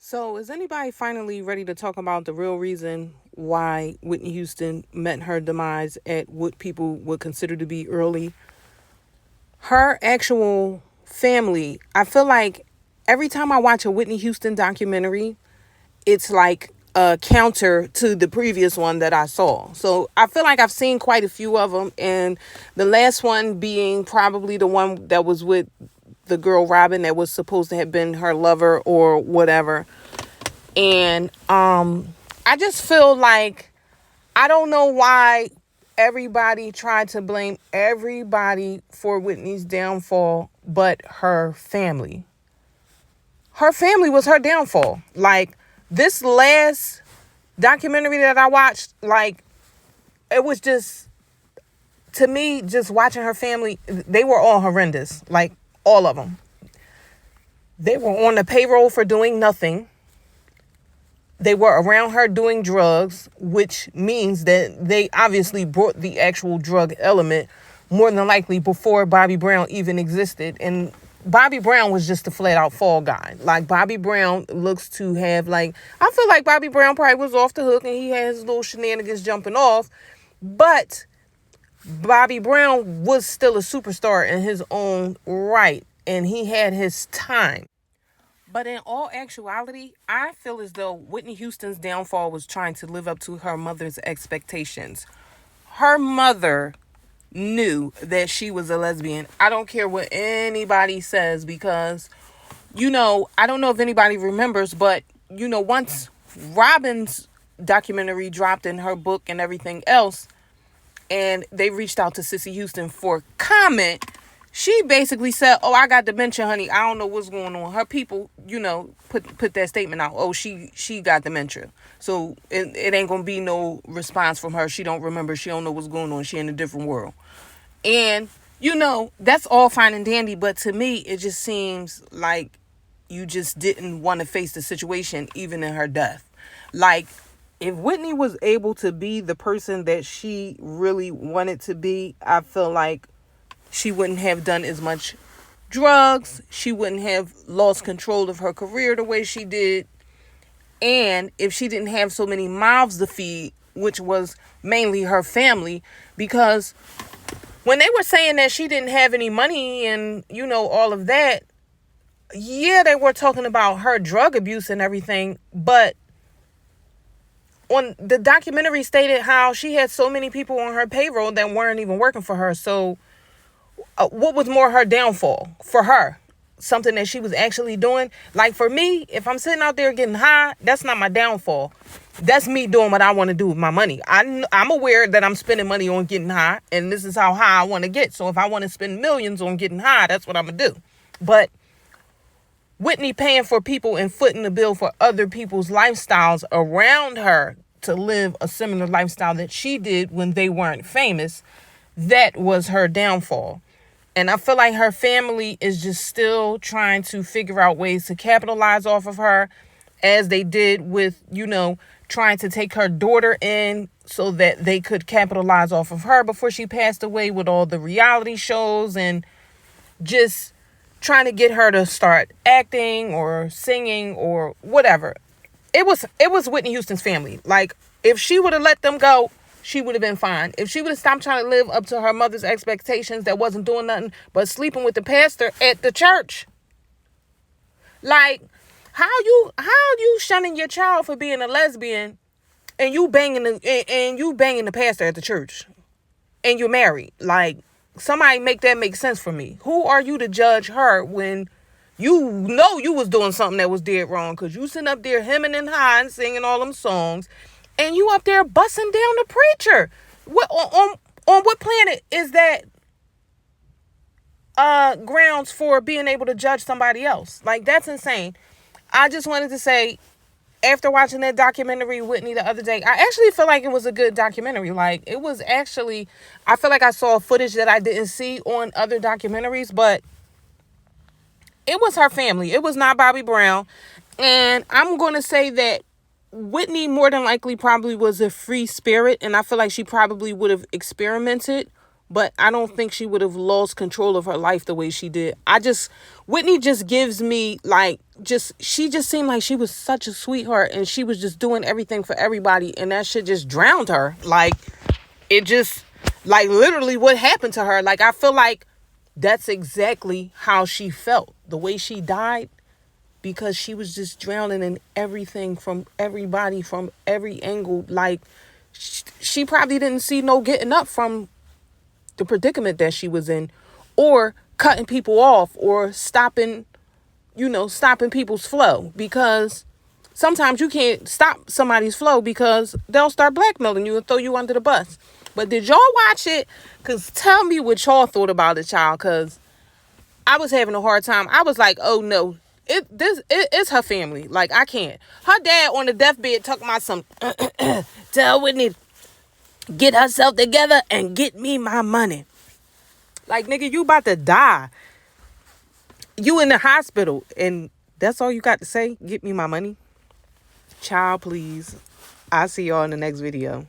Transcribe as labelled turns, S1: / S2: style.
S1: So, is anybody finally ready to talk about the real reason why Whitney Houston met her demise at what people would consider to be early? Her actual family, I feel like every time I watch a Whitney Houston documentary, it's like a counter to the previous one that I saw. So, I feel like I've seen quite a few of them, and the last one being probably the one that was with the girl Robin that was supposed to have been her lover or whatever. And I just feel like I don't know why everybody tried to blame everybody for Whitney's downfall but her family. Her family was her downfall. Like, this last documentary that I watched, like, it was just, to me, just watching her family, they were all horrendous. Like, all of them. They were on the payroll for doing nothing. They were around her doing drugs, which means that they obviously brought the actual drug element more than likely before Bobby Brown even existed. And Bobby Brown was just a flat out fall guy. Like, Bobby Brown looks to have, like, I feel like Bobby Brown probably was off the hook and he had his little shenanigans jumping off. But Bobby Brown was still a superstar in his own right. And he had his time. But in all actuality, I feel as though Whitney Houston's downfall was trying to live up to her mother's expectations. Her mother knew that she was a lesbian. I don't care what anybody says because, I don't know if anybody remembers, but, once Robin's documentary dropped in her book and everything else, and they reached out to Sissy Houston for comment, she basically said, "Oh, I got dementia, honey. I don't know what's going on." Her people, put that statement out. "Oh, she got dementia. So it ain't gonna be no response from her. She don't remember. She don't know what's going on. She in a different world." And, that's all fine and dandy. But to me, it just seems like you just didn't want to face the situation, even in her death. Like, if Whitney was able to be the person that she really wanted to be, I feel like she wouldn't have done as much drugs. She wouldn't have lost control of her career the way she did. And if she didn't have so many mouths to feed, which was mainly her family, because when they were saying that she didn't have any money and, all of that, yeah, they were talking about her drug abuse and everything. But on the documentary stated how she had so many people on her payroll that weren't even working for her. So what was more her downfall for her? Something that she was actually doing. Like, for me, if I'm sitting out there getting high, that's not my downfall. That's me doing what I want to do with my money. I'm aware that I'm spending money on getting high, and this is how high I want to get. So if I want to spend millions on getting high, that's what I'm going to do. But Whitney paying for people and footing the bill for other people's lifestyles around her to live a similar lifestyle that she did when they weren't famous, that was her downfall. And I feel like her family is just still trying to figure out ways to capitalize off of her, as they did with, trying to take her daughter in so that they could capitalize off of her before she passed away with all the reality shows and just trying to get her to start acting or singing or whatever. It was Whitney Houston's family. Like, if she would have let them go, she would have been fine. If she would have stopped trying to live up to her mother's expectations that wasn't doing nothing but sleeping with the pastor at the church. Like, how you shunning your child for being a lesbian and you banging the pastor at the church and you're married? Like, somebody make that make sense for me. Who are you to judge her when you know you was doing something that was dead wrong? Because you sitting up there hemming and high and singing all them songs, and you up there busting down the preacher. What on what planet is that grounds for being able to judge somebody else? Like, that's insane. I just wanted to say, after watching that documentary, Whitney, the other day, I actually feel like it was a good documentary. Like, it was actually, I feel like I saw footage that I didn't see on other documentaries, but it was her family. It was not Bobby Brown. And I'm going to say that Whitney more than likely probably was a free spirit, and I feel like she probably would have experimented but I don't think she would have lost control of her life the way she did. Whitney just gives me like, she just seemed like she was such a sweetheart, and she was just doing everything for everybody, and that shit just drowned her. Like, it just, like, literally what happened to her. Like, I feel like that's exactly how she felt the way she died, because she was just drowning in everything from everybody, from every angle. Like, she probably didn't see no getting up from the predicament that she was in, or cutting people off, or stopping people's flow, because sometimes you can't stop somebody's flow because they'll start blackmailing you and throw you under the bus. But did y'all watch it? Because tell me what y'all thought about it, child, because I was having a hard time. I was like, oh no, it's her family. Like, I can't. Her dad on the deathbed talking about some tell Whitney get herself together and get me my money. Like, nigga, you about to die. You in the hospital, and that's all you got to say? Get me my money? Child, please. I'll see y'all in the next video.